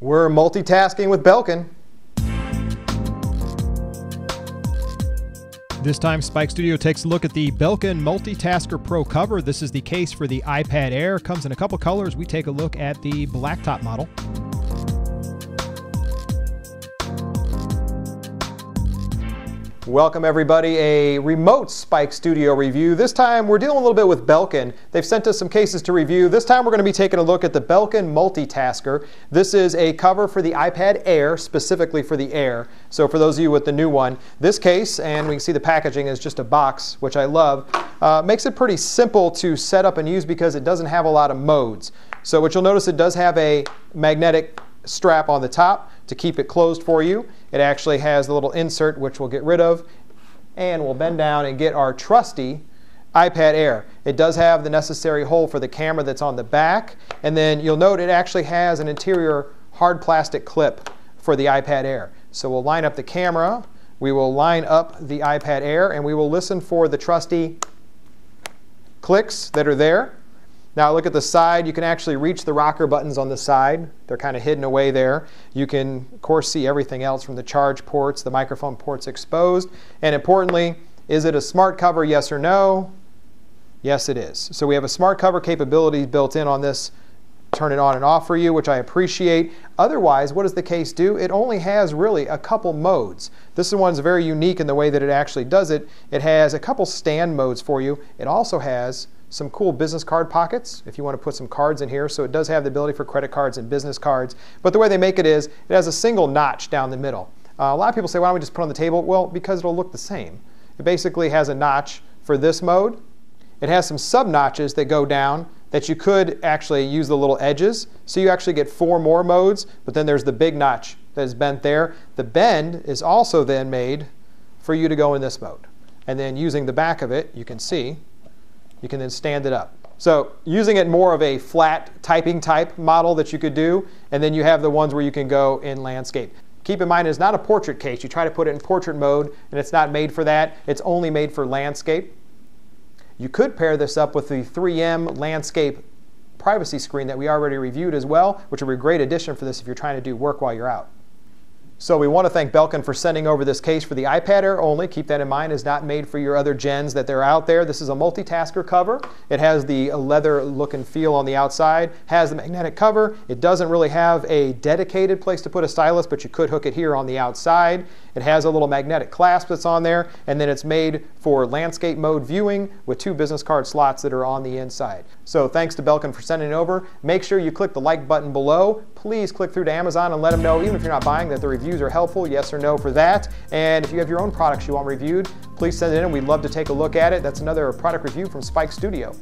We're multitasking with Belkin. This time, Spike Studio takes a look at the Belkin MultiTasker Pro cover. This is the case for the iPad Air. Comes in a couple colors. We take a look at the blacktop model. Welcome everybody, a remote Spike Studio review. This time we're dealing a little bit with Belkin. They've sent us some cases to review. This time we're going to be taking a look at the Belkin MultiTasker. This is a cover for the iPad Air, specifically for the Air. So for those of you with the new one, this case, and we can see the packaging is just a box, which I love, makes it pretty simple to set up and use because it doesn't have a lot of modes. So what you'll notice, it does have a magnetic strap on the top to keep it closed for you. It actually has the little insert, which we'll get rid of, and we'll bend down and get our trusty iPad Air. It does have the necessary hole for the camera that's on the back, and then you'll note it actually has an interior hard plastic clip for the iPad Air. So we'll line up the camera, we will line up the iPad Air, and we will listen for the trusty clicks that are there. Now look at the side. You can actually reach the rocker buttons on the side. They're kind of hidden away there. You can, of course, see everything else from the charge ports, the microphone ports exposed. And importantly, is it a smart cover, yes or no? Yes, it is. So we have a smart cover capability built in on this. Turn it on and off for you, which I appreciate. Otherwise, what does the case do? It only has really a couple modes. This one's very unique in the way that it actually does it. It has a couple stand modes for you. It also has some cool business card pockets if you want to put some cards in here. So it does have the ability for credit cards and business cards. But the way they make it is, it has a single notch down the middle. A lot of people say, why don't we just put it on the table? Well, because it'll look the same. It basically has a notch for this mode. It has some sub notches that go down that you could actually use the little edges. So you actually get 4 more modes, but then there's the big notch that is bent there. The bend is also then made for you to go in this mode. And then using the back of it, you can see, you can then stand it up. So using it more of a flat typing type model that you could do, and then you have the ones where you can go in landscape. Keep in mind, it's not a portrait case. You try to put it in portrait mode, and it's not made for that. It's only made for landscape. You could pair this up with the 3M landscape privacy screen that we already reviewed as well, which would be a great addition for this if you're trying to do work while you're out. So we want to thank Belkin for sending over this case for the iPad Air only. Keep that in mind, it's not made for your other gens that they're out there. This is a multitasker cover. It has the leather look and feel on the outside, has the magnetic cover. It doesn't really have a dedicated place to put a stylus, but you could hook it here on the outside. It has a little magnetic clasp that's on there, and then it's made for landscape mode viewing with 2 business card slots that are on the inside. So thanks to Belkin for sending it over. Make sure you click the like button below. Please click through to Amazon and let them know, even if you're not buying, that the reviews are helpful, yes or no for that. And if you have your own products you want reviewed, please send it in. We'd love to take a look at it. That's another product review from Spike Studio.